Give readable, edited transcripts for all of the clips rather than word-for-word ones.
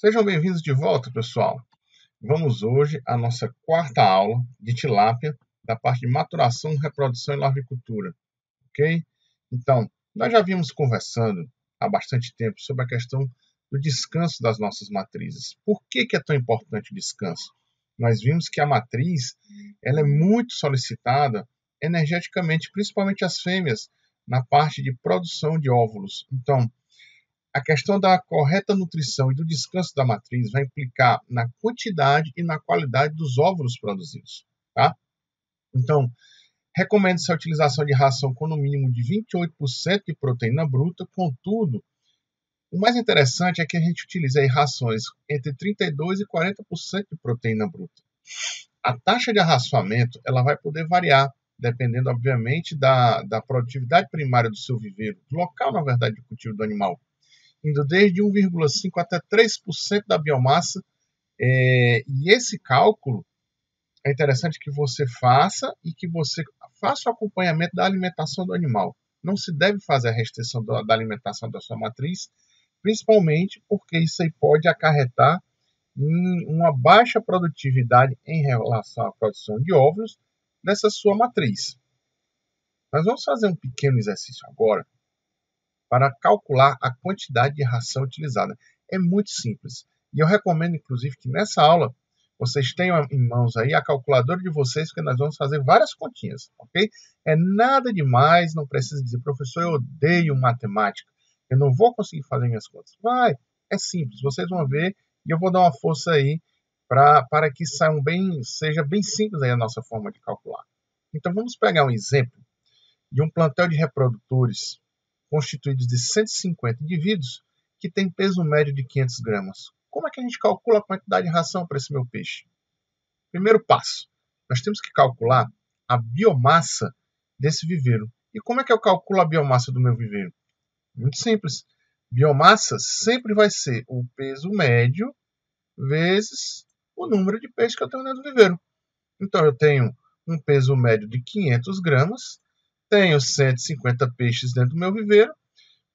Sejam bem-vindos de volta, pessoal. Vamos hoje à nossa quarta aula de tilápia, da parte de maturação, reprodução e larvicultura, ok? Então, nós já vimos conversando há bastante tempo sobre a questão do descanso das nossas matrizes. Por que é tão importante o descanso? Nós vimos que a matriz ela é muito solicitada energeticamente, principalmente as fêmeas, na parte de produção de óvulos. Então, a questão da correta nutrição e do descanso da matriz vai implicar na quantidade e na qualidade dos óvulos produzidos, tá? Então, recomenda-se a utilização de ração com no mínimo de 28% de proteína bruta, contudo, o mais interessante é que a gente utilize aí rações entre 32% e 40% de proteína bruta. A taxa de arraçoamento ela vai poder variar, dependendo, obviamente, da produtividade primária do seu viveiro, do local, na verdade, de cultivo do animal, indo desde 1,5% até 3% da biomassa. E esse cálculo é interessante que você faça e que você faça o acompanhamento da alimentação do animal. Não se deve fazer a restrição da alimentação da sua matriz, principalmente porque isso aí pode acarretar em uma baixa produtividade em relação à produção de óvulos dessa sua matriz. Nós vamos fazer um pequeno exercício agora para calcular a quantidade de ração utilizada. É muito simples. E eu recomendo, inclusive, que nessa aula vocês tenham em mãos aí a calculadora de vocês, porque nós vamos fazer várias continhas, ok? É nada demais, não precisa dizer, professor, eu odeio matemática, eu não vou conseguir fazer minhas contas. Vai, é simples, vocês vão ver e eu vou dar uma força aí para que seja bem simples aí a nossa forma de calcular. Então vamos pegar um exemplo de um plantel de reprodutores constituídos de 150 indivíduos que tem peso médio de 500 gramas. Como é que a gente calcula a quantidade de ração para esse meu peixe? Primeiro passo, nós temos que calcular a biomassa desse viveiro. E como é que eu calculo a biomassa do meu viveiro? Muito simples. Biomassa sempre vai ser o peso médio vezes o número de peixes que eu tenho dentro do viveiro. Então, eu tenho um peso médio de 500 gramas, tenho 150 peixes dentro do meu viveiro,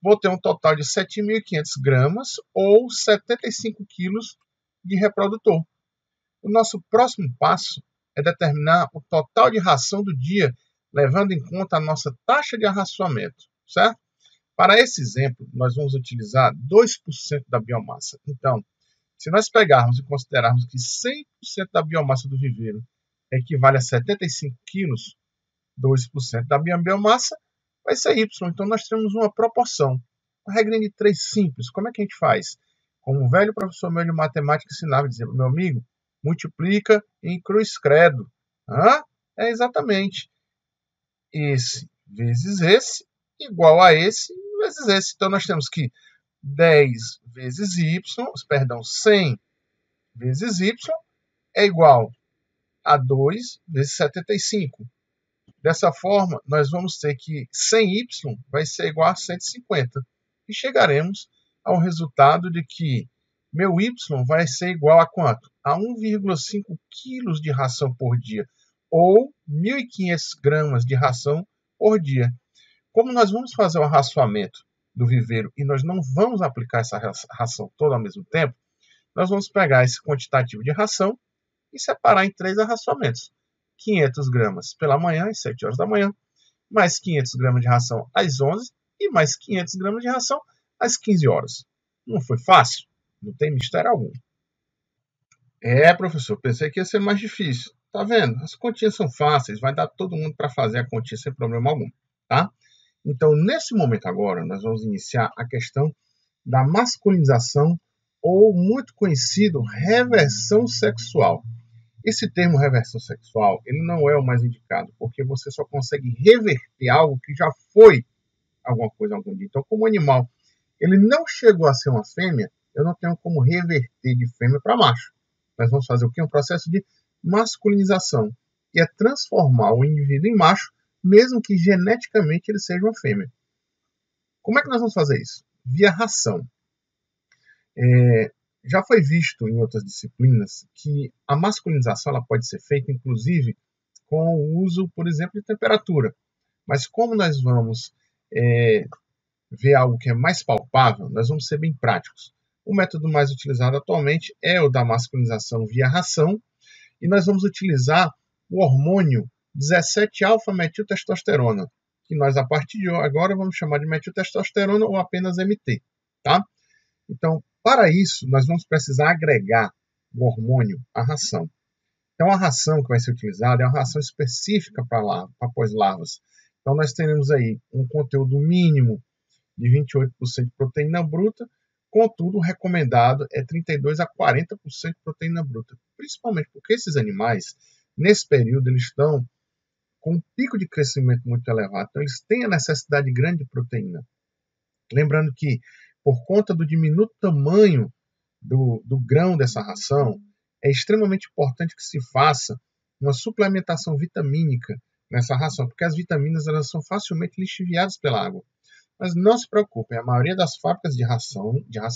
vou ter um total de 7.500 gramas ou 75 quilos de reprodutor. O nosso próximo passo é determinar o total de ração do dia, levando em conta a nossa taxa de arraçoamento, certo? Para esse exemplo, nós vamos utilizar 2% da biomassa. Então, se nós pegarmos e considerarmos que 100% da biomassa do viveiro equivale a 75 quilos, 2% da minha biomassa vai ser Y. Então, nós temos uma proporção. Uma regrinha de 3 simples. Como é que a gente faz? Como o velho professor meu de matemática ensinava, dizia, meu amigo, multiplica em cruz credo. É exatamente esse vezes esse igual a esse vezes esse. Então, nós temos que 10 vezes Y, 100 vezes Y é igual a 2 vezes 75. Dessa forma, nós vamos ter que 100y vai ser igual a 150. E chegaremos ao resultado de que meu y vai ser igual a quanto? A 1,5 kg de ração por dia, ou 1.500 gramas de ração por dia. Como nós vamos fazer o arraçoamento do viveiro e nós não vamos aplicar essa ração toda ao mesmo tempo, nós vamos pegar esse quantitativo de ração e separar em 3 arraçoamentos. 500 gramas pela manhã, às 7 horas da manhã, mais 500 gramas de ração às 11 e mais 500 gramas de ração às 15 horas. Não foi fácil? Não tem mistério algum. Professor, pensei que ia ser mais difícil. Tá vendo? As continhas são fáceis, vai dar todo mundo para fazer a continha sem problema algum, tá? Então, nesse momento agora, nós vamos iniciar a questão da masculinização ou muito conhecido reversão sexual. Esse termo reversão sexual, ele não é o mais indicado, porque você só consegue reverter algo que já foi alguma coisa algum dia. Então, como o animal ele não chegou a ser uma fêmea, eu não tenho como reverter de fêmea para macho. Nós vamos fazer o quê? Um processo de masculinização, que é transformar o indivíduo em macho, mesmo que geneticamente ele seja uma fêmea. Como é que nós vamos fazer isso? Via ração. Já foi visto em outras disciplinas que a masculinização ela pode ser feita, inclusive, com o uso, por exemplo, de temperatura. Mas como nós vamos ver algo que é mais palpável, nós vamos ser bem práticos. O método mais utilizado atualmente é o da masculinização via ração, e nós vamos utilizar o hormônio 17-alfa-metiltestosterona, que nós, a partir de agora, vamos chamar de metiltestosterona ou apenas MT, tá? Então, para isso, nós vamos precisar agregar o hormônio à ração. Então, a ração que vai ser utilizada é uma ração específica para pós-larvas. Então, nós teremos aí um conteúdo mínimo de 28% de proteína bruta, contudo, o recomendado é 32% a 40% de proteína bruta, principalmente porque esses animais, nesse período, eles estão com um pico de crescimento muito elevado, então eles têm a necessidade grande de proteína. Lembrando que, por conta do diminuto tamanho do grão dessa ração, é extremamente importante que se faça uma suplementação vitamínica nessa ração, porque as vitaminas elas são facilmente lixiviadas pela água. Mas não se preocupem, a maioria das fábricas de ração já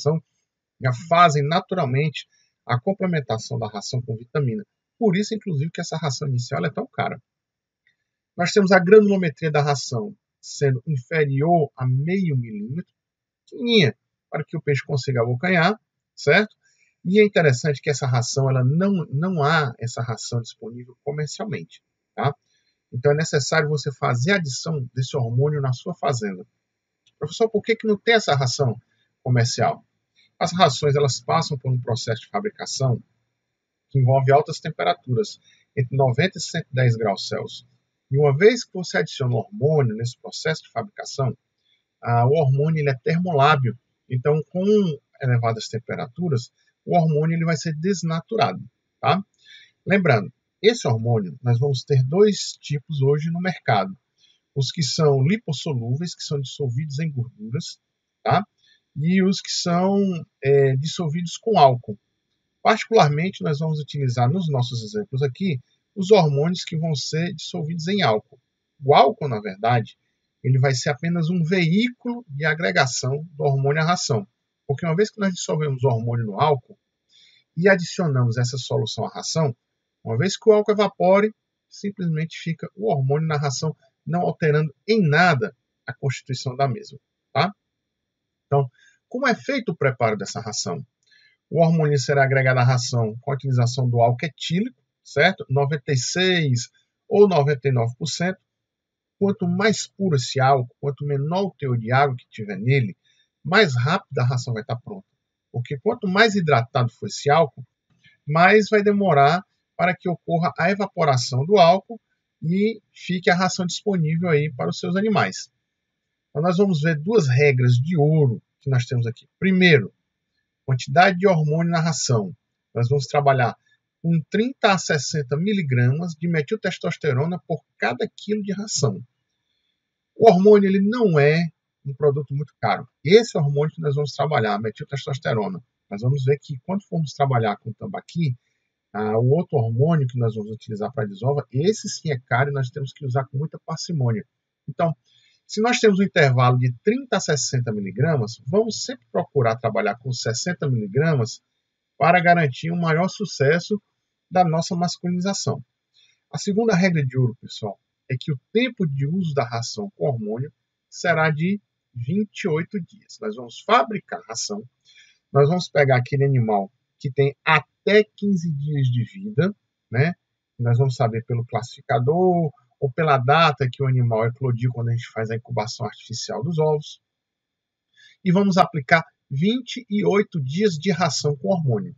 fazem naturalmente a complementação da ração com vitamina. Por isso, inclusive, que essa ração inicial é tão cara. Nós temos a granulometria da ração sendo inferior a 0,5 milímetro, pequenininha, para que o peixe consiga abocanhar, certo? E é interessante que essa ração, ela não há essa ração disponível comercialmente, tá? Então é necessário você fazer a adição desse hormônio na sua fazenda. Professor, por que não tem essa ração comercial? As rações elas passam por um processo de fabricação que envolve altas temperaturas, entre 90 e 110 graus Celsius. E uma vez que você adiciona o hormônio nesse processo de fabricação, o hormônio ele é termolábil. Então, com elevadas temperaturas, o hormônio ele vai ser desnaturado. Tá? Lembrando, esse hormônio, nós vamos ter dois tipos hoje no mercado. Os que são lipossolúveis, que são dissolvidos em gorduras, tá? E os que são dissolvidos com álcool. Particularmente, nós vamos utilizar nos nossos exemplos aqui os hormônios que vão ser dissolvidos em álcool. O álcool, na verdade, ele vai ser apenas um veículo de agregação do hormônio à ração. Porque uma vez que nós dissolvemos o hormônio no álcool e adicionamos essa solução à ração, uma vez que o álcool evapore, simplesmente fica o hormônio na ração, não alterando em nada a constituição da mesma. Tá? Então, como é feito o preparo dessa ração? O hormônio será agregado à ração com a utilização do álcool etílico, certo? 96% ou 99%. Quanto mais puro esse álcool, quanto menor o teor de água que tiver nele, mais rápido a ração vai estar pronta. Porque quanto mais hidratado for esse álcool, mais vai demorar para que ocorra a evaporação do álcool e fique a ração disponível aí para os seus animais. Então, nós vamos ver duas regras de ouro que nós temos aqui. Primeiro, quantidade de hormônio na ração. Nós vamos trabalhar com 30 a 60 miligramas de metiltestosterona por cada quilo de ração. O hormônio ele não é um produto muito caro. Esse é o hormônio que nós vamos trabalhar, a metiltestosterona. Nós vamos ver que quando formos trabalhar com tambaqui, o outro hormônio que nós vamos utilizar para a desova, esse sim é caro e nós temos que usar com muita parcimônia. Então, se nós temos um intervalo de 30 a 60 miligramas, vamos sempre procurar trabalhar com 60 miligramas para garantir um maior sucesso da nossa masculinização. A segunda regra de ouro, pessoal, é que o tempo de uso da ração com hormônio será de 28 dias. Nós vamos fabricar a ração, nós vamos pegar aquele animal que tem até 15 dias de vida, né? Nós vamos saber pelo classificador ou pela data que o animal eclodiu quando a gente faz a incubação artificial dos ovos. E vamos aplicar 28 dias de ração com hormônio.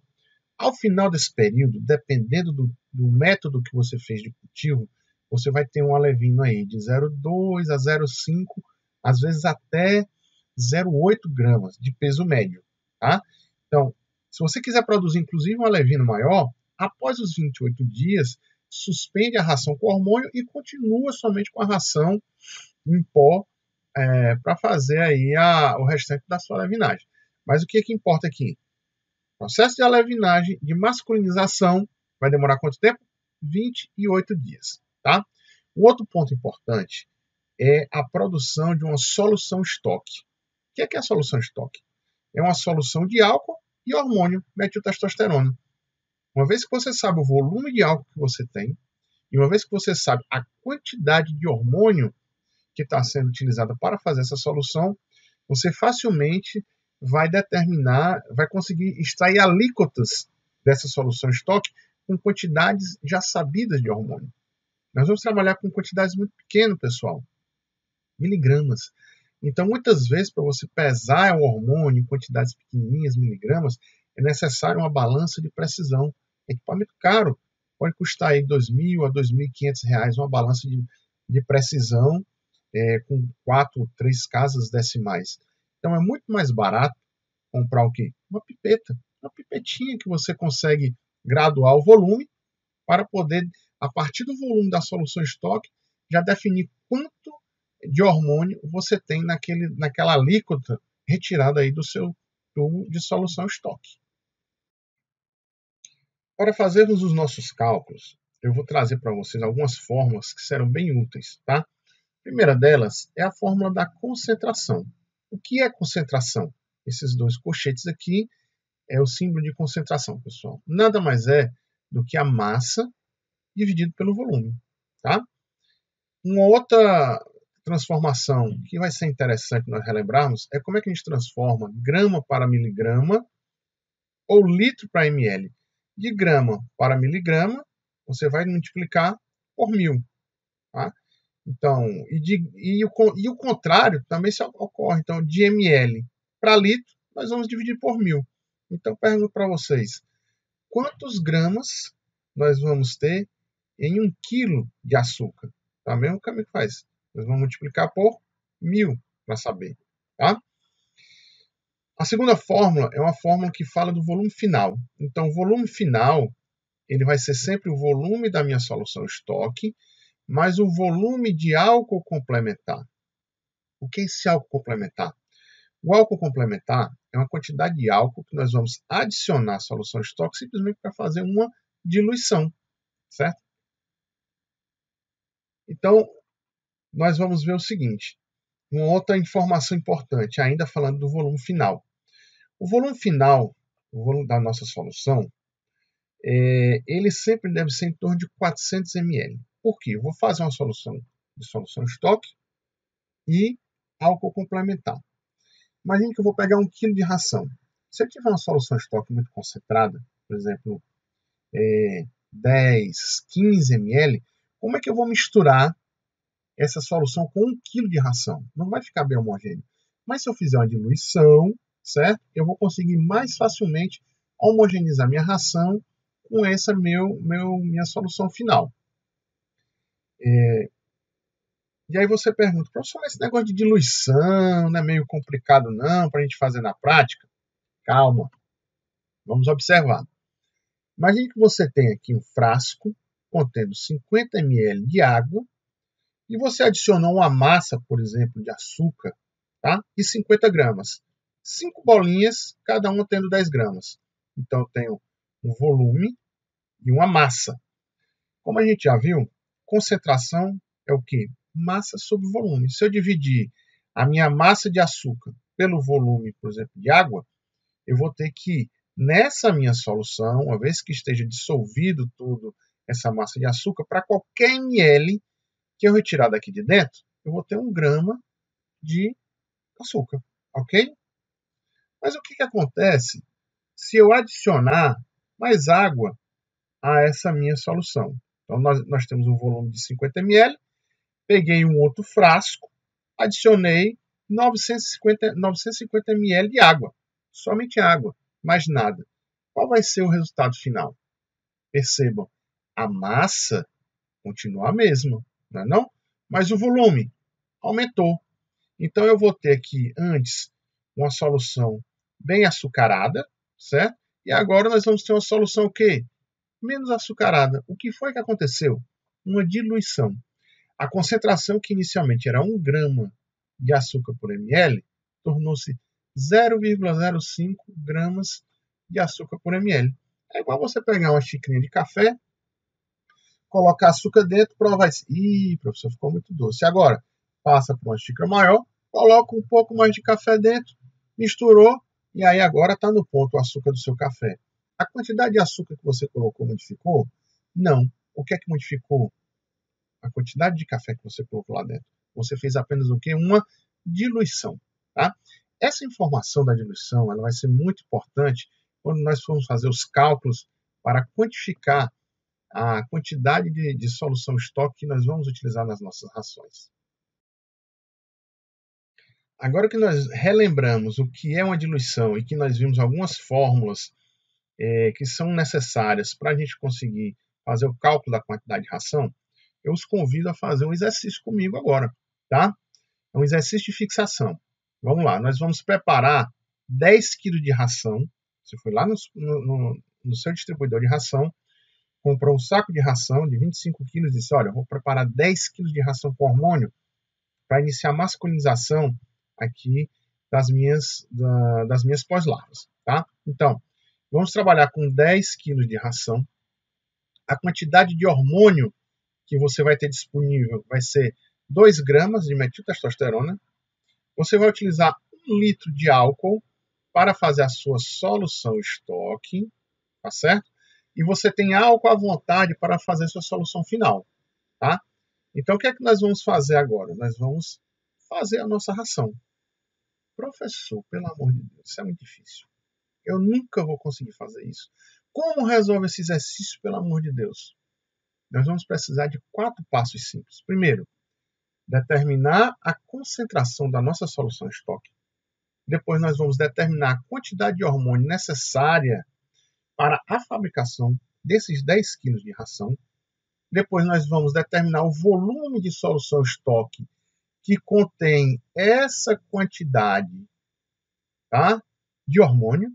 Ao final desse período, dependendo do método que você fez de cultivo, você vai ter um alevino aí de 0,2 a 0,5, às vezes até 0,8 gramas de peso médio. Tá? Então, se você quiser produzir inclusive um alevino maior, após os 28 dias, suspende a ração com hormônio e continua somente com a ração em pó para fazer aí o restante da sua alevinagem. Mas o que importa aqui? O processo de alevinagem, de masculinização, vai demorar quanto tempo? 28 dias. Tá? Um outro ponto importante é a produção de uma solução estoque. O que é a solução estoque? É uma solução de álcool e hormônio metiltestosterona. Uma vez que você sabe o volume de álcool que você tem, e uma vez que você sabe a quantidade de hormônio que está sendo utilizada para fazer essa solução, você facilmente vai determinar, vai conseguir extrair alíquotas dessa solução estoque com quantidades já sabidas de hormônio. Nós vamos trabalhar com quantidades muito pequenas, pessoal, miligramas. Então, muitas vezes, para você pesar o hormônio em quantidades pequenininhas, miligramas, é necessário uma balança de precisão. Equipamento caro, pode custar aí R$2.000 a R$2.500 uma balança de precisão com 4, 3 casas decimais. Então, é muito mais barato comprar o quê? Uma pipeta, uma pipetinha que você consegue graduar o volume para poder, a partir do volume da solução estoque, já definir quanto de hormônio você tem naquela alíquota retirada aí do seu tubo de solução estoque. Para fazermos os nossos cálculos, eu vou trazer para vocês algumas fórmulas que serão bem úteis, tá? A primeira delas é a fórmula da concentração. O que é concentração? Esses dois colchetes aqui é o símbolo de concentração, pessoal. Nada mais é do que a massa dividido pelo volume, tá? Uma outra transformação que vai ser interessante nós relembrarmos é como é que a gente transforma grama para miligrama ou litro para ml. De grama para miligrama, você vai multiplicar por 1.000. Tá? Então, e o contrário também se ocorre. Então, de ml para litro, nós vamos dividir por 1.000. Então, pergunto para vocês, quantos gramas nós vamos ter em 1 quilo de açúcar? Tá? Mesmo caminho que faz. Nós vamos multiplicar por 1.000 para saber. Tá? A segunda fórmula é uma fórmula que fala do volume final. Então, o volume final ele vai ser sempre o volume da minha solução estoque, mais o volume de álcool complementar. O que é esse álcool complementar? O álcool complementar é uma quantidade de álcool que nós vamos adicionar à solução estoque simplesmente para fazer uma diluição, certo? Então, nós vamos ver o seguinte, uma outra informação importante, ainda falando do volume final. O volume final, o volume da nossa solução, ele sempre deve ser em torno de 400 ml. Por quê? Eu vou fazer uma solução de solução estoque e álcool complementar. Imagine que eu vou pegar 1 kg de ração. Se eu tiver uma solução estoque muito concentrada, por exemplo, 10, 15 ml, como é que eu vou misturar essa solução com 1 kg de ração? Não vai ficar bem homogêneo. Mas se eu fizer uma diluição, certo? Eu vou conseguir mais facilmente homogeneizar minha ração com essa minha solução final. E aí você pergunta, professor, esse negócio de diluição não é meio complicado não para a gente fazer na prática? Calma, vamos observar. Imagine que você tem aqui um frasco contendo 50 ml de água e você adicionou uma massa, por exemplo, de açúcar, tá? De 50 gramas. 5 bolinhas, cada uma tendo 10 gramas. Então eu tenho um volume e uma massa. Como a gente já viu, concentração é o quê? Massa sobre volume. Se eu dividir a minha massa de açúcar pelo volume, por exemplo, de água, eu vou ter que, nessa minha solução, uma vez que esteja dissolvido tudo essa massa de açúcar, para qualquer ml que eu retirar daqui de dentro, eu vou ter 1 grama de açúcar, ok? Mas o que acontece se eu adicionar mais água a essa minha solução? Então, nós temos um volume de 50 ml, peguei um outro frasco, adicionei 950 ml de água, somente água, mais nada. Qual vai ser o resultado final? Percebam, a massa continua a mesma, não é não? Mas o volume aumentou. Então eu vou ter aqui antes uma solução bem açucarada, certo? E agora nós vamos ter uma solução o quê? Menos açucarada. O que foi que aconteceu? Uma diluição. A concentração que inicialmente era 1 grama de açúcar por ml tornou-se 0,05 gramas de açúcar por ml. É igual você pegar uma xicrinha de café, colocar açúcar dentro, provar isso. Ih, professor, ficou muito doce. Agora, passa para uma xícara maior, coloca um pouco mais de café dentro, misturou, e aí agora está no ponto o açúcar do seu café. A quantidade de açúcar que você colocou modificou? Não. O que é que modificou? A quantidade de café que você colocou lá dentro. Você fez apenas o quê? Uma diluição. Tá? essa informação da diluição ela vai ser muito importante quando nós formos fazer os cálculos para quantificar a quantidade de solução estoque que nós vamos utilizar nas nossas rações. Agora que nós relembramos o que é uma diluição e que nós vimos algumas fórmulas que são necessárias para a gente conseguir fazer o cálculo da quantidade de ração, eu os convido a fazer um exercício comigo agora, tá? É um exercício de fixação. Vamos lá, nós vamos preparar 10 kg de ração. Você foi lá no seu distribuidor de ração, comprou um saco de ração de 25 kg e disse, olha, eu vou preparar 10 kg de ração com hormônio para iniciar a masculinização aqui das minhas pós-larvas, tá? Então, vamos trabalhar com 10 kg de ração. A quantidade de hormônio que você vai ter disponível vai ser 2 gramas de metiltestosterona. Você vai utilizar 1 litro de álcool para fazer a sua solução estoque, tá certo? E você tem álcool à vontade para fazer a sua solução final, tá? Então, o que é que nós vamos fazer agora? Nós vamos fazer a nossa ração. Professor, pelo amor de Deus, isso é muito difícil. Eu nunca vou conseguir fazer isso. Como resolve esse exercício, pelo amor de Deus? Nós vamos precisar de 4 passos simples. Primeiro, determinar a concentração da nossa solução estoque. Depois nós vamos determinar a quantidade de hormônio necessária para a fabricação desses 10 kg de ração. Depois nós vamos determinar o volume de solução estoque que contém essa quantidade, tá, de hormônio.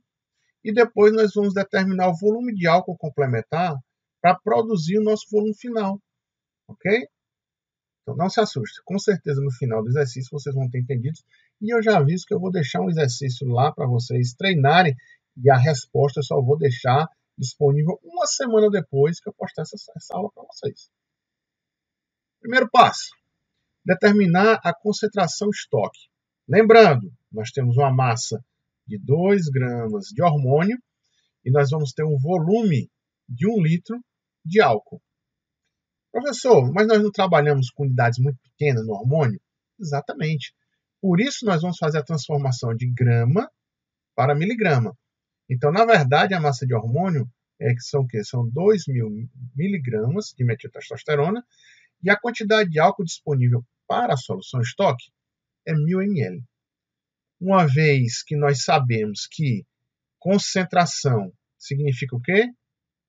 E depois nós vamos determinar o volume de álcool complementar para produzir o nosso volume final, ok? Então não se assuste, com certeza no final do exercício vocês vão ter entendido. E eu já aviso que eu vou deixar um exercício lá para vocês treinarem e a resposta eu só vou deixar disponível uma semana depois que eu postar essa aula para vocês. Primeiro passo, determinar a concentração estoque. Lembrando, nós temos uma massa de 2 gramas de hormônio e nós vamos ter um volume de 1 litro de álcool. Professor, mas nós não trabalhamos com unidades muito pequenas no hormônio? Exatamente. Por isso nós vamos fazer a transformação de grama para miligrama. Então, na verdade, a massa de hormônio são 2.000 miligramas de metiltestosterona e a quantidade de álcool disponível para a solução estoque é 1.000 ml. Uma vez que nós sabemos que concentração significa o quê?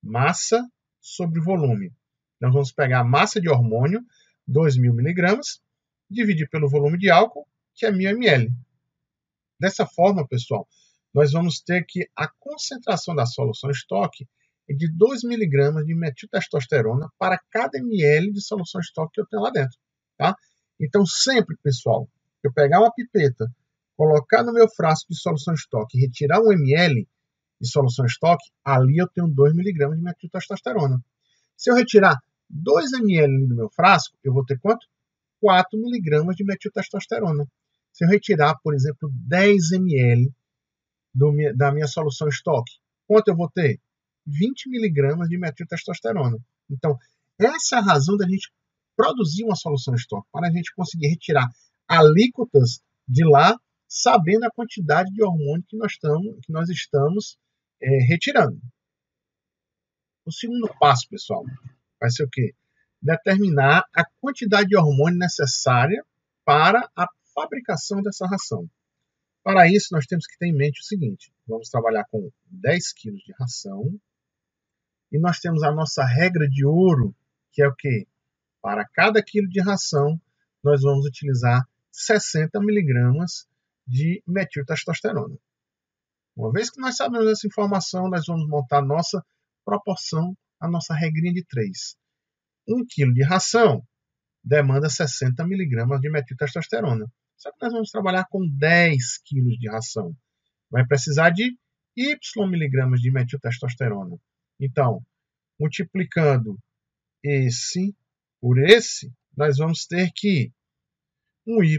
Massa sobre volume. Nós vamos pegar a massa de hormônio, 2.000 miligramas, dividir pelo volume de álcool, que é 1.000 ml. Dessa forma, pessoal, nós vamos ter que a concentração da solução estoque é de 2 miligramas de metiltestosterona para cada ml de solução estoque que eu tenho lá dentro. Tá? Então, sempre, pessoal, eu pegar uma pipeta, colocar no meu frasco de solução estoque e retirar 1 ml de solução estoque, ali eu tenho 2 miligramas de metiltestosterona. Se eu retirar 2 ml do meu frasco, eu vou ter quanto? 4 miligramas de metiltestosterona. Se eu retirar, por exemplo, 10 ml da minha solução estoque, quanto eu vou ter? 20 miligramas de metiltestosterona. Então, essa é a razão da gente produzir uma solução estoque, para a gente conseguir retirar alíquotas de lá, sabendo a quantidade de hormônio que nós estamos retirando. O segundo passo, pessoal, vai ser o quê? Determinar a quantidade de hormônio necessária para a fabricação dessa ração. Para isso, nós temos que ter em mente o seguinte: vamos trabalhar com 10 kg de ração e nós temos a nossa regra de ouro, que é o quê? Para cada quilo de ração, nós vamos utilizar 60 miligramas de metiltestosterona. Uma vez que nós sabemos essa informação, nós vamos montar a nossa proporção, a nossa regrinha de 3. 1 kg de ração demanda 60 miligramas de metiltestosterona. Só que nós vamos trabalhar com 10 kg de ração. Vai precisar de Y miligramas de metiltestosterona. Então, multiplicando esse por esse, nós vamos ter que um Y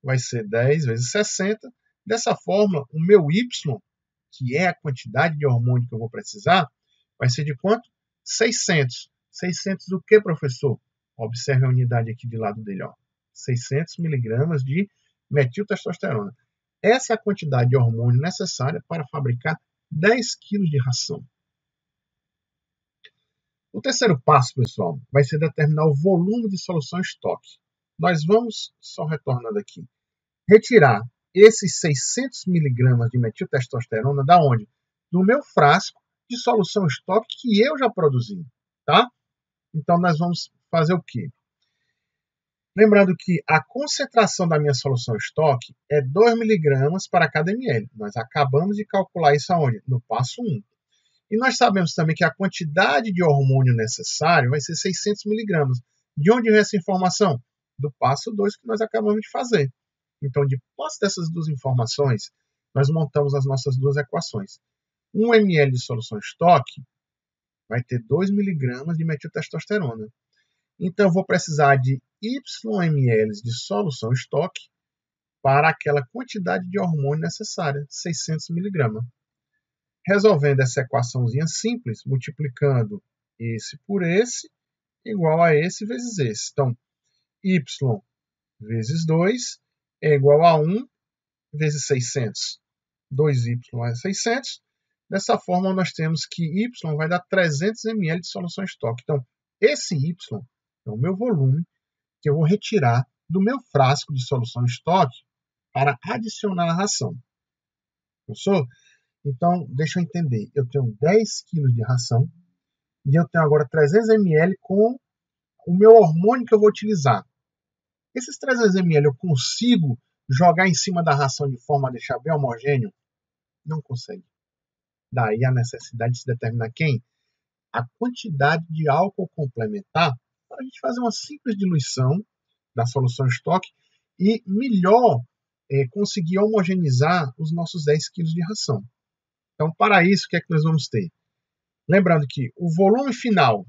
vai ser 10 vezes 60. Dessa forma, o meu Y, que é a quantidade de hormônio que eu vou precisar, vai ser de quanto? 600. 600 do que, professor? Observe a unidade aqui do lado dele. 600 miligramas de metiltestosterona. essa é a quantidade de hormônio necessária para fabricar 10 kg de ração. O terceiro passo, pessoal, vai ser determinar o volume de solução estoque. Nós vamos, só retornando aqui, retirar esses 600 mg de metiltestosterona da onde? Do meu frasco de solução estoque que eu já produzi, tá? Então, nós vamos fazer o quê? Lembrando que a concentração da minha solução estoque é 2 mg para cada ml. Nós acabamos de calcular isso aonde? No passo 1. E nós sabemos também que a quantidade de hormônio necessário vai ser 600 mg. De onde vem essa informação? Do passo 2 que nós acabamos de fazer. Então, de posse dessas duas informações, nós montamos as nossas duas equações. 1 ml de solução estoque vai ter 2 mg de metiltestosterona. Então, eu vou precisar de Y ml de solução estoque para aquela quantidade de hormônio necessária, 600 mg. Resolvendo essa equaçãozinha simples, multiplicando esse por esse, igual a esse vezes esse. Então, Y vezes 2 é igual a 1 vezes 600. 2y é 600. Dessa forma, nós temos que y vai dar 300 ml de solução estoque. Então, esse y é o meu volume que eu vou retirar do meu frasco de solução estoque para adicionar a ração. Professor? Então, deixa eu entender. Eu tenho 10 kg de ração e eu tenho agora 300 ml com o meu hormônio que eu vou utilizar. Esses 300 ml eu consigo jogar em cima da ração de forma a deixar bem homogêneo? Não consegue. Daí a necessidade de se determinar quem? A quantidade de álcool complementar para a gente fazer uma simples diluição da solução estoque e melhor conseguir homogeneizar os nossos 10 kg de ração. Então, para isso, o que é que nós vamos ter? Lembrando que o volume final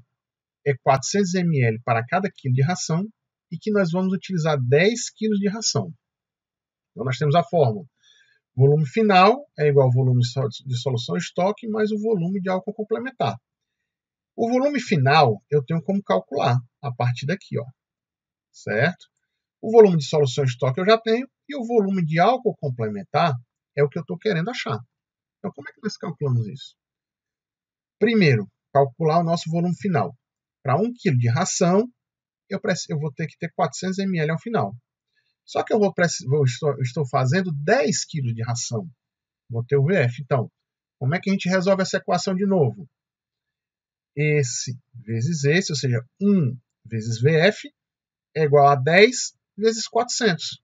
é 400 ml para cada quilo de ração e que nós vamos utilizar 10 kg de ração. Então, nós temos a fórmula. O volume final é igual ao volume de solução estoque mais o volume de álcool complementar. O volume final eu tenho como calcular a partir daqui, ó, certo? O volume de solução estoque eu já tenho e o volume de álcool complementar é o que eu estou querendo achar. Então, como é que nós calculamos isso? Primeiro, calcular o nosso volume final. Para 1 kg de ração, eu vou ter que ter 400 ml ao final. Só que eu estou fazendo 10 kg de ração. Vou ter o VF. Então, como é que a gente resolve essa equação de novo? Esse vezes esse, ou seja, 1 vezes VF, é igual a 10 vezes 400.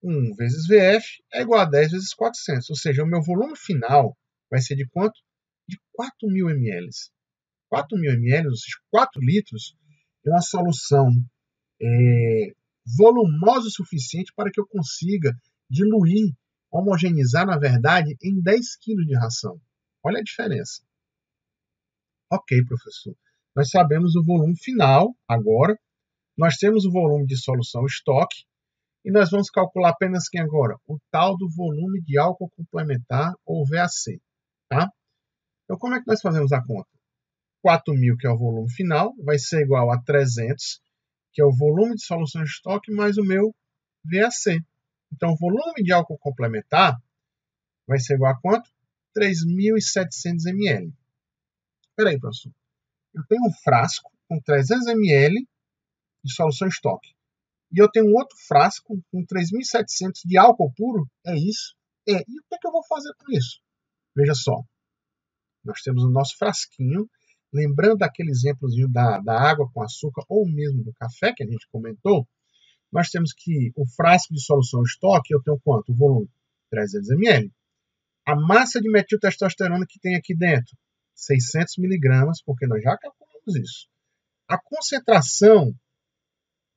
1 vezes VF é igual a 10 vezes 400. Ou seja, o meu volume final vai ser de quanto? De 4.000 ml. 4.000 ml, ou seja, 4 litros, é uma solução volumosa o suficiente para que eu consiga diluir, homogeneizar, na verdade, em 10 kg de ração. Olha a diferença. Ok, professor. Nós sabemos o volume final agora. Nós temos o volume de solução estoque. E nós vamos calcular apenas quem agora? O tal do volume de álcool complementar, ou VAC. Tá? Então, como é que nós fazemos a conta? 4.000, que é o volume final, vai ser igual a 300, que é o volume de solução estoque, mais o meu VAC. Então, o volume de álcool complementar vai ser igual a quanto? 3.700 ml. Espera aí, professor. Eu tenho um frasco com 300 ml de solução estoque. E eu tenho um outro frasco com 3.700 de álcool puro. É isso? E o que é que eu vou fazer com isso? Veja só. Nós temos o nosso frasquinho. Lembrando daquele exemplozinho da água com açúcar ou mesmo do café que a gente comentou, nós temos que o frasco de solução estoque, eu tenho quanto? O volume? 300 ml. A massa de metiltestosterona que tem aqui dentro? 600 mg, porque nós já calculamos isso. A concentração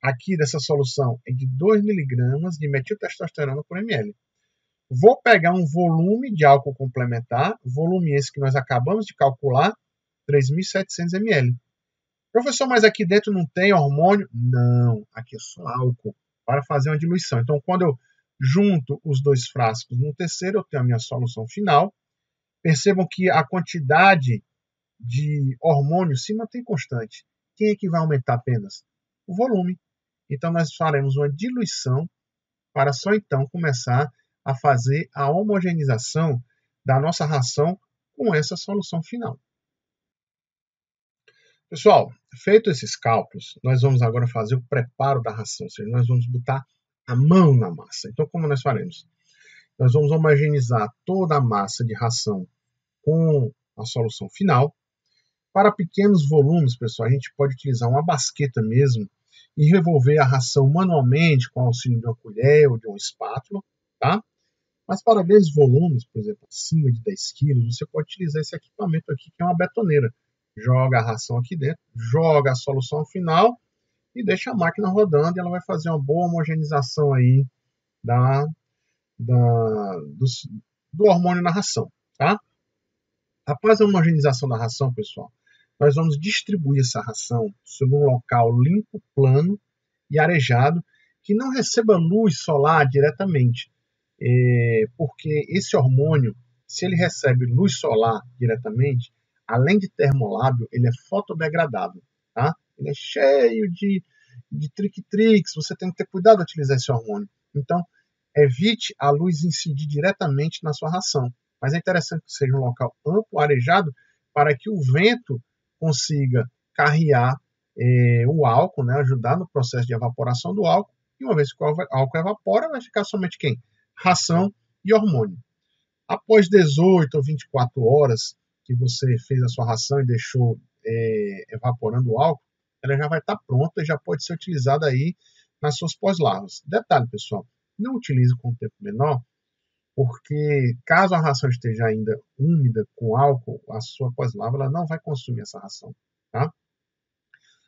aqui dessa solução é de 2 mg de metiltestosterona por ml. Vou pegar um volume de álcool complementar, volume esse que nós acabamos de calcular, 3.700 ml. Professor, mas aqui dentro não tem hormônio? Não, aqui é só álcool para fazer uma diluição. Então, quando eu junto os dois frascos no terceiro, eu tenho a minha solução final. Percebam que a quantidade de hormônio se mantém constante. Quem é que vai aumentar apenas? O volume. Então, nós faremos uma diluição para só então começar a fazer a homogeneização da nossa ração com essa solução final. Pessoal, feito esses cálculos, nós vamos agora fazer o preparo da ração, ou seja, nós vamos botar a mão na massa. Então, como nós faremos? Nós vamos homogeneizar toda a massa de ração com a solução final. Para pequenos volumes, pessoal, a gente pode utilizar uma basqueta mesmo e revolver a ração manualmente com o auxílio de uma colher ou de uma espátula, tá? Mas para grandes volumes, por exemplo, acima de 10 quilos, você pode utilizar esse equipamento aqui, que é uma betoneira. Joga a ração aqui dentro, joga a solução final e deixa a máquina rodando e ela vai fazer uma boa homogeneização aí do hormônio na ração, tá? Após a homogeneização da ração, pessoal, nós vamos distribuir essa ração sobre um local limpo, plano e arejado, que não receba luz solar diretamente, porque esse hormônio, se ele recebe luz solar diretamente, além de termolábil, ele é fotodegradável, tá? Ele é cheio de trick-tricks, você tem que ter cuidado de utilizar esse hormônio. Então, evite a luz incidir diretamente na sua ração. Mas é interessante que seja um local amplo, arejado, para que o vento consiga carrear o álcool, né, ajudar no processo de evaporação do álcool. E uma vez que o álcool evapora, vai ficar somente quem? Ração e hormônio. Após 18 ou 24 horas que você fez a sua ração e deixou evaporando o álcool, ela já vai estar pronta e já pode ser utilizada aí nas suas pós-larvas. Detalhe, pessoal, não utilize com tempo menor, porque caso a ração esteja ainda úmida com álcool, a sua pós-larva ela não vai consumir essa ração, tá?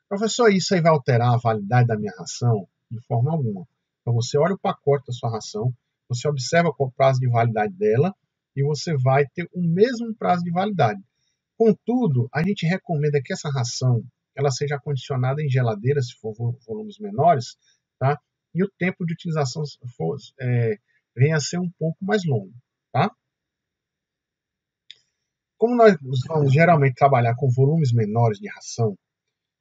Professor, isso aí vai alterar a validade da minha ração? De forma alguma. Então você olha o pacote da sua ração, você observa qual o prazo de validade dela e você vai ter o mesmo prazo de validade. Contudo, a gente recomenda que essa ração ela seja acondicionada em geladeira, se for volumes menores, tá? E o tempo de utilização venha a ser um pouco mais longo, tá? Como nós vamos geralmente trabalhar com volumes menores de ração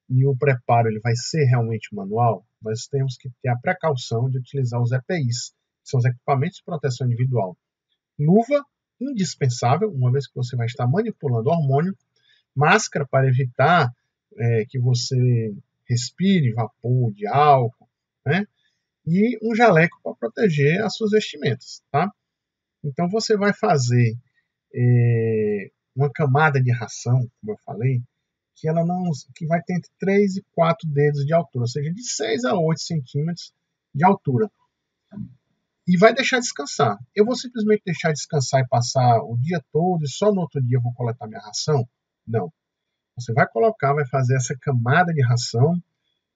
e o preparo ele vai ser realmente manual, nós temos que ter a precaução de utilizar os EPIs, que são os equipamentos de proteção individual. Luva, indispensável, uma vez que você vai estar manipulando o hormônio. Máscara para evitar que você respire vapor de álcool, né? E um jaleco para proteger as suas vestimentas, tá? Então você vai fazer uma camada de ração, como eu falei, que vai ter entre 3 e 4 dedos de altura, ou seja, de 6 a 8 centímetros de altura. E vai deixar descansar. Eu vou simplesmente deixar descansar e passar o dia todo e só no outro dia eu vou coletar minha ração? Não. Você vai colocar, vai fazer essa camada de ração.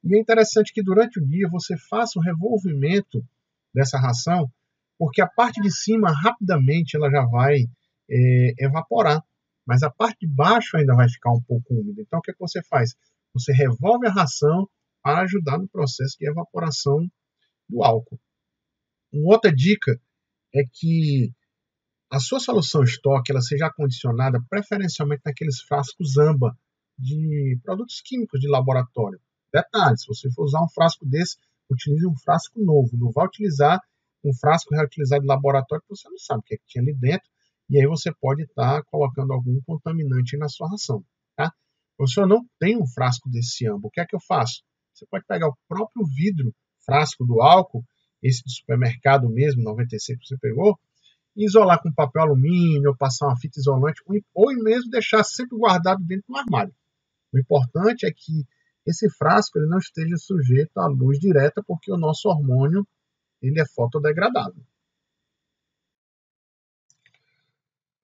E é interessante que durante o dia você faça o revolvimento dessa ração, porque a parte de cima rapidamente ela já vai evaporar, mas a parte de baixo ainda vai ficar um pouco úmida. Então o que você faz? Você revolve a ração para ajudar no processo de evaporação do álcool. Uma outra dica é que a sua solução estoque ela seja acondicionada preferencialmente naqueles frascos AMBA de produtos químicos de laboratório. Detalhe, se você for usar um frasco desse, utilize um frasco novo. Não vai utilizar um frasco reutilizado de laboratório que você não sabe o que tinha ali dentro, e aí você pode estar colocando algum contaminante na sua ração. Tá? Se eu não tenho um frasco desse AMBA, o que é que eu faço? Você pode pegar o próprio vidro, frasco do álcool, esse de supermercado mesmo, 96 que você pegou, e isolar com papel alumínio, ou passar uma fita isolante, ou mesmo deixar sempre guardado dentro do armário. O importante é que esse frasco ele não esteja sujeito à luz direta, porque o nosso hormônio ele é fotodegradável.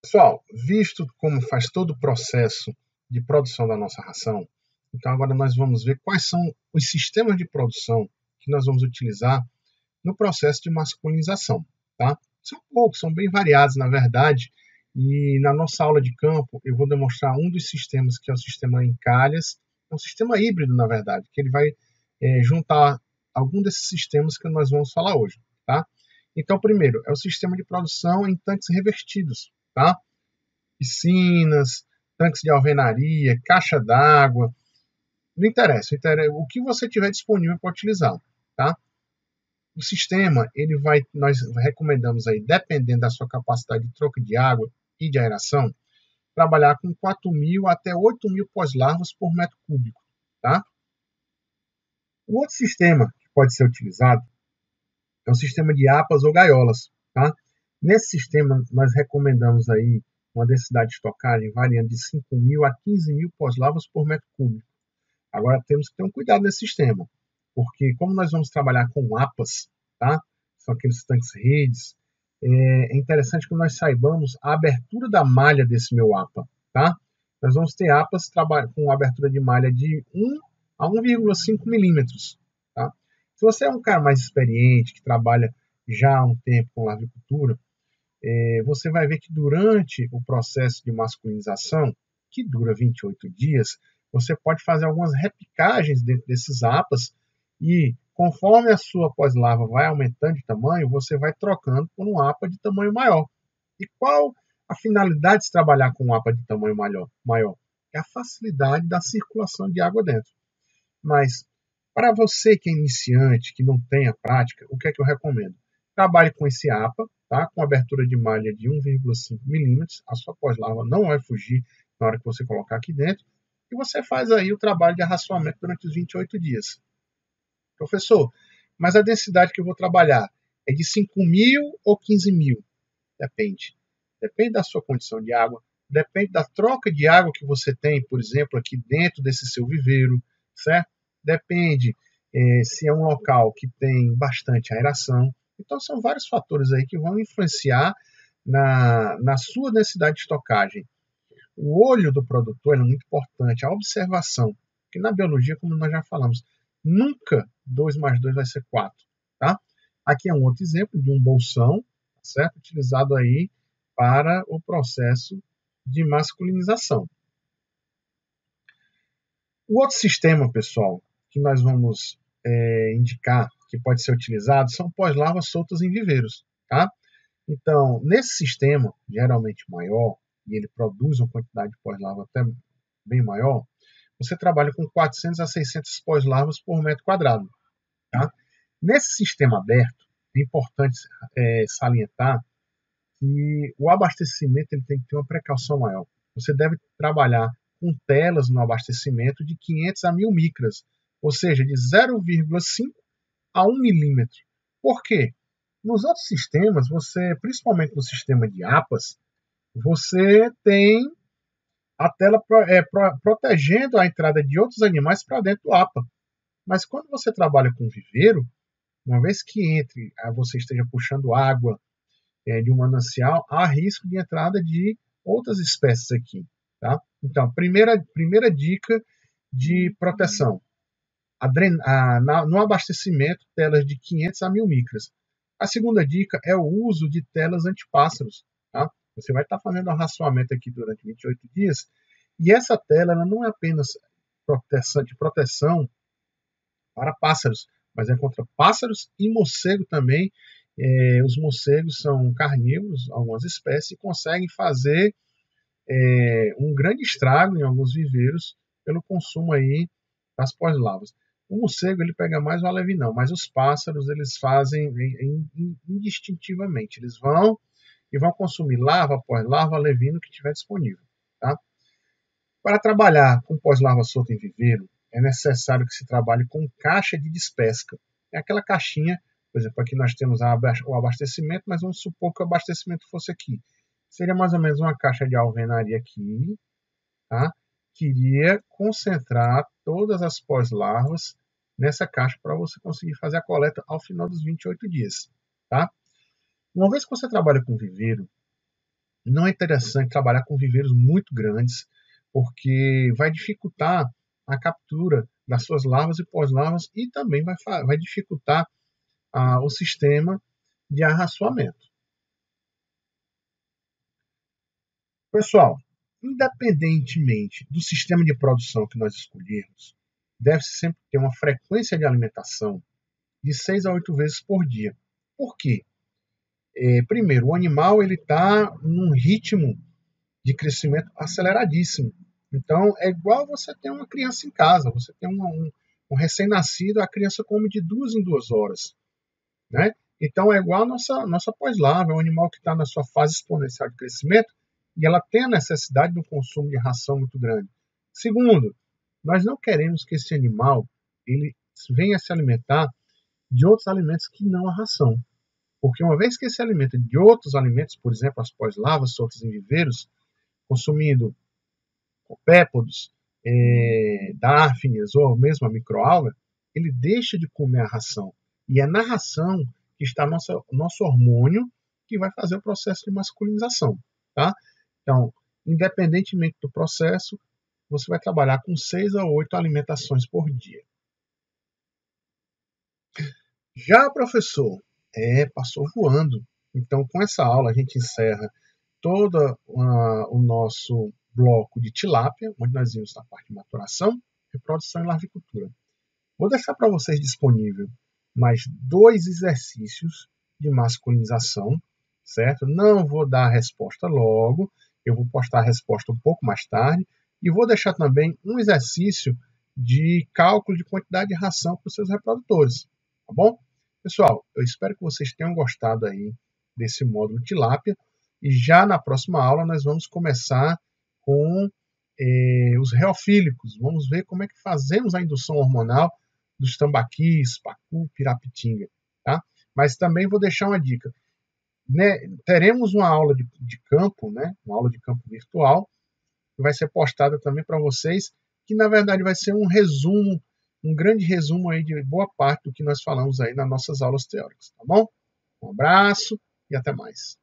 Pessoal, visto como faz todo o processo de produção da nossa ração, então agora nós vamos ver quais são os sistemas de produção que nós vamos utilizar no processo de masculinização, tá? São poucos, são bem variados, na verdade, e na nossa aula de campo eu vou demonstrar um dos sistemas, que é o sistema em calhas, é um sistema híbrido, na verdade, que ele vai juntar algum desses sistemas que nós vamos falar hoje, tá? Então, primeiro, é o sistema de produção em tanques revertidos, tá? Piscinas, tanques de alvenaria, caixa d'água, não interessa, o que você tiver disponível para utilizar, tá? O sistema, nós recomendamos aí, dependendo da sua capacidade de troca de água e de aeração, trabalhar com 4.000 até 8.000 pós-larvas por metro cúbico, tá? O outro sistema que pode ser utilizado é o sistema de APAs ou gaiolas, tá? Nesse sistema, nós recomendamos aí uma densidade de estocagem variando de 5.000 a 15.000 pós-larvas por metro cúbico. Agora, temos que ter um cuidado nesse sistema, porque como nós vamos trabalhar com APAs, tá? São aqueles tanques redes, é interessante que nós saibamos a abertura da malha desse meu APA, tá? Nós vamos ter APAs com abertura de malha de 1 a 1,5 milímetros, tá? Se você é um cara mais experiente, que trabalha já há um tempo com larvicultura, você vai ver que durante o processo de masculinização, que dura 28 dias, você pode fazer algumas repicagens dentro desses APAs e, conforme a sua pós-larva vai aumentando de tamanho, você vai trocando por um APA de tamanho maior. E qual a finalidade de trabalhar com um APA de tamanho maior? É a facilidade da circulação de água dentro. Mas, para você que é iniciante, que não tem a prática, o que é que eu recomendo? Trabalhe com esse APA, tá? Com abertura de malha de 1,5 milímetros, a sua pós-larva não vai fugir na hora que você colocar aqui dentro, e você faz aí o trabalho de arraçoamento durante os 28 dias. Professor, mas a densidade que eu vou trabalhar é de 5.000 ou 15.000? Depende. Depende da sua condição de água, depende da troca de água que você tem, por exemplo, aqui dentro desse seu viveiro, certo? Depende se é um local que tem bastante aeração. Então, são vários fatores aí que vão influenciar na sua densidade de estocagem. O olho do produtor é muito importante, a observação, que na biologia, como nós já falamos, nunca 2 mais 2 vai ser 4, tá? Aqui é um outro exemplo de um bolsão, certo? Utilizado aí para o processo de masculinização. O outro sistema, pessoal, que nós vamos indicar que pode ser utilizado são pós-larvas soltas em viveiros, tá? Então, nesse sistema, geralmente maior, e ele produz uma quantidade de pós-larva até bem maior, você trabalha com 400 a 600 pós-larvas por metro quadrado, tá? Nesse sistema aberto, é importante salientar que o abastecimento ele tem que ter uma precaução maior. Você deve trabalhar com telas no abastecimento de 500 a 1.000 micras, ou seja, de 0,5 a 1 milímetro. Por quê? Nos outros sistemas, principalmente no sistema de APAs, você tem a tela protegendo a entrada de outros animais para dentro do APA. Mas quando você trabalha com viveiro, uma vez que você esteja puxando água de um manancial, há risco de entrada de outras espécies aqui. Tá? Então, primeira dica de proteção. No abastecimento, telas de 500 a 1.000 micras. A segunda dica é o uso de telas antipássaros. Tá? Você vai estar fazendo arraçoamento aqui durante 28 dias, e essa tela ela não é apenas de proteção para pássaros, mas é contra pássaros e morcego também. Os morcegos são carnívoros, algumas espécies, e conseguem fazer um grande estrago em alguns viveiros pelo consumo aí das pós-larvas. O morcego ele pega mais o alevinão, mas os pássaros eles fazem indistintivamente. Eles vão consumir larva, pós-larva, alevino que tiver disponível. Tá? Para trabalhar com pós-larva solta em viveiro, é necessário que se trabalhe com caixa de despesca. É aquela caixinha, por exemplo, aqui nós temos o abastecimento, mas vamos supor que o abastecimento fosse aqui. Seria mais ou menos uma caixa de alvenaria aqui, tá? Que iria concentrar todas as pós-larvas nessa caixa para você conseguir fazer a coleta ao final dos 28 dias, tá? Uma vez que você trabalha com viveiro, não é interessante trabalhar com viveiros muito grandes, porque vai dificultar a captura das suas larvas e pós-larvas e também vai dificultar o sistema de arraçoamento. Pessoal, independentemente do sistema de produção que nós escolhermos, deve-se sempre ter uma frequência de alimentação de 6 a 8 vezes por dia. Por quê? Primeiro, o animal está num ritmo de crescimento aceleradíssimo. Então, é igual você ter uma criança em casa. Você tem um recém-nascido, a criança come de 2 em 2 horas. né? Então, é igual a nossa pós-larva, é um animal que está na sua fase exponencial de crescimento e ela tem a necessidade de um consumo de ração muito grande. Segundo, nós não queremos que esse animal ele venha se alimentar de outros alimentos que não a ração. Porque uma vez que se alimenta de outros alimentos, por exemplo, as pós-larvas soltas em viveiros, consumindo copépodos, dáfnias ou mesmo a microalga, ele deixa de comer a ração. E é na ração que está nosso hormônio que vai fazer o processo de masculinização. Tá? Então, independentemente do processo, você vai trabalhar com 6 a 8 alimentações por dia. Já, professor, passou voando. Então, com essa aula, a gente encerra todo o nosso bloco de tilápia, onde nós vimos na parte de maturação, reprodução e larvicultura. Vou deixar para vocês disponível mais 2 exercícios de masculinização, certo? Não vou dar a resposta logo, eu vou postar a resposta um pouco mais tarde, e vou deixar também um exercício de cálculo de quantidade de ração para os seus reprodutores, tá bom? Pessoal, eu espero que vocês tenham gostado aí desse módulo tilápia, e já na próxima aula nós vamos começar com os reofílicos. Vamos ver como é que fazemos a indução hormonal dos tambaquis, pacu, pirapitinga. Tá? Mas também vou deixar uma dica. Né? Teremos uma aula de campo, né? Uma aula de campo virtual, que vai ser postada também para vocês, que na verdade vai ser um resumo, um grande resumo aí de boa parte do que nós falamos aí nas nossas aulas teóricas. Tá bom? Um abraço e até mais.